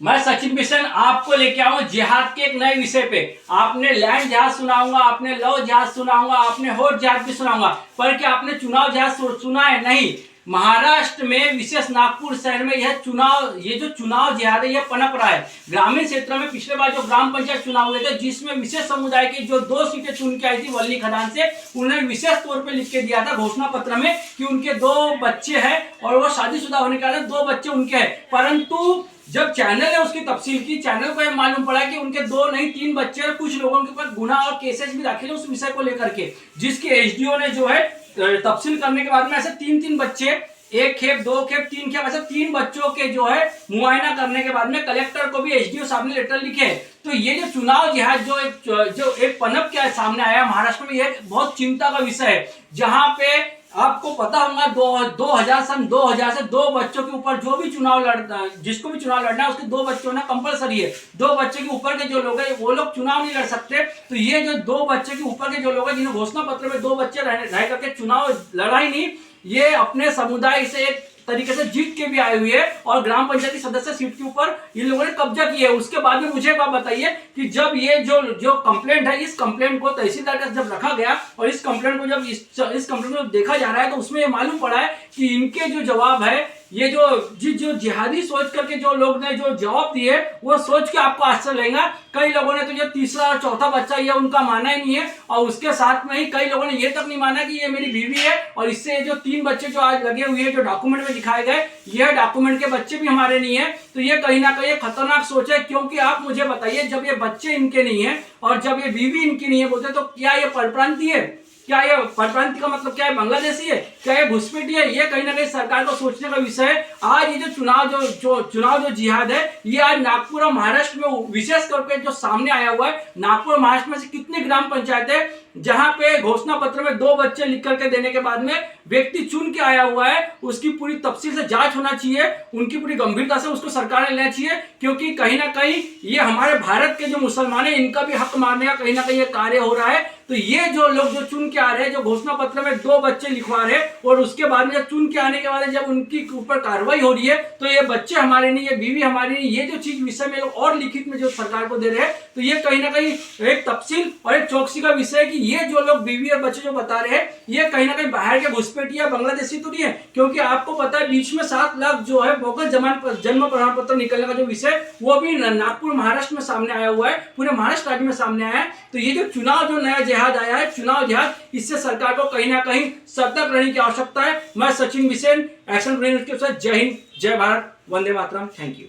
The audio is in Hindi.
मैं सचिन बिशन आपको लेके आऊँ जिहाद के एक नए विषय पे। आपने लैंड जिहाद सुनाऊंगा, आपने लव जिहाद सुनाऊंगा, आपने होट जिहाद भी सुनाऊंगा, पर क्या आपने चुनाव जिहाद सुना है? नहीं। महाराष्ट्र में विशेष नागपुर शहर में ये जो चुनाव जिहाद है यह पनप रहा है। ग्रामीण क्षेत्रों में पिछले बार जो ग्राम पंचायत चुनाव हुए थे, जिसमें विशेष समुदाय की जो 2 सीटें चुन के आई थी वल्ली खदान से, उन्होंने विशेष तौर पे लिख के दिया था घोषणा पत्र में कि उनके 2 बच्चे हैं और वो शादीशुदा होने के कारण 2 बच्चे उनके हैं। परंतु जब चैनल ने उसकी तफसील की, चैनल को यह मालूम पड़ा कि उनके 2 नहीं 3 बच्चे और कुछ लोगों के ऊपर गुनाह और केसेस भी दाखिल है उस विषय को लेकर के, जिसके एसडीओ ने जो है तफसील करने के बाद में ऐसे 3-3 बच्चे, 1 खेप 2 खेप 3 खेप ऐसे 3 बच्चों के जो है मुआयना करने के बाद में कलेक्टर को भी एसडीओ साहब ने लेटर लिखे। तो ये जो चुनाव जिहाद जो एक पनप के सामने आया महाराष्ट्र में, यह बहुत चिंता का विषय है। जहां पे आपको पता होगा 2000 से 2 बच्चों के ऊपर जो भी चुनाव जिसको भी चुनाव लड़ना है उसके 2 बच्चे होना कंपलसरी है। 2 बच्चे के ऊपर के जो लोग हैं वो लोग चुनाव नहीं लड़ सकते। तो ये जो 2 बच्चे के ऊपर के जो लोग हैं जिन्हें घोषणा पत्र में 2 बच्चे रह करके चुनाव लड़ा ही नहीं, ये अपने समुदाय से एक तरीके से जीत के भी आए हुए हैं और ग्राम पंचायती सदस्य सीट के ऊपर इन लोगों ने कब्जा किया है। उसके बाद में मुझे एक बात बताइए कि जब ये जो कंप्लेंट है, इस कंप्लेंट को तहसीलदार का जब रखा गया और इस कंप्लेंट को जब इस कंप्लेंट को देखा जा रहा है, तो उसमें ये मालूम पड़ा है कि इनके जो जवाब है, ये जो जिहादी सोच करके जो लोग ने जो जवाब दिए, वो सोच के आपको आश्चर्य लगेगा। कई लोगों ने तो ये 3रा और 4था बच्चा ये उनका माना ही नहीं है, और उसके साथ में ही कई लोगों ने ये तक नहीं माना कि ये मेरी बीवी है, और इससे जो 3 बच्चे जो आज लगे हुए हैं जो डॉक्यूमेंट में दिखाए गए, ये डॉक्यूमेंट के बच्चे भी हमारे नहीं है। तो ये कहीं ना कहीं खतरनाक सोच है, क्योंकि आप मुझे बताइए, जब ये बच्चे इनके नहीं है और जब ये बीवी इनकी नहीं है बोलते, तो क्या ये परप्रांतीय है? क्या ये परप्रांतीय का मतलब क्या है? बांग्लादेशी है? क्या ये घुसपैठी है? ये कहीं ना कहीं सरकार को सोचने का विषय है। आज ये जो चुनाव जो जिहाद है, ये आज नागपुर और महाराष्ट्र में विशेष करके जो सामने आया हुआ है। नागपुर और महाराष्ट्र में से कितनी ग्राम पंचायतें जहां पे घोषणा पत्र में 2 बच्चे लिख करके देने के बाद में व्यक्ति चुन के आया हुआ है, उसकी पूरी तफसील से जांच होना चाहिए, उनकी पूरी गंभीरता से उसको सरकार ने लेना चाहिए, क्योंकि कहीं ना कहीं ये हमारे भारत के जो मुसलमान है इनका भी हक मारने का कहीं ना कहीं ये कार्य हो रहा है। तो ये जो लोग जो चुन के आ रहे हैं, जो घोषणा पत्र में 2 बच्चे लिखवा रहे हैं, और उसके बाद में जब चुन के आने के बाद जब उनकी ऊपर कार्रवाई हो रही है, तो ये बच्चे हमारे नहीं, ये बीवी हमारी नहीं, ये जो चीज विषय में लोग और लिखित में जो सरकार को दे रहे हैं, तो ये कहीं ना कहीं एक तफसील और एक चौकसी का विषय है कि ये जो लोग बीवी और बच्चे जो बता रहे हैं, ये कहीं ना कहीं बाहर के घुसपैठी या बांग्लादेशी तो नहीं है। क्योंकि आपको पता है बीच में 7 लाख जो है बोगस जन्म प्रमाण पत्र निकलने का जो विषय, वो भी नागपुर महाराष्ट्र में सामने आया हुआ है, पूरे महाराष्ट्र राज्य में सामने आया है। तो ये जो चुनाव जो नया जिहाद आया है, चुनाव जिहाद, इससे सरकार को कहीं ना कहीं सतर्क रहने की आवश्यकता है। मैं सचिन बिसेन, एक्शन न्यूज़ के साथ, जय हिंद, जय भारत, वंदे मातरम, थैंक यू।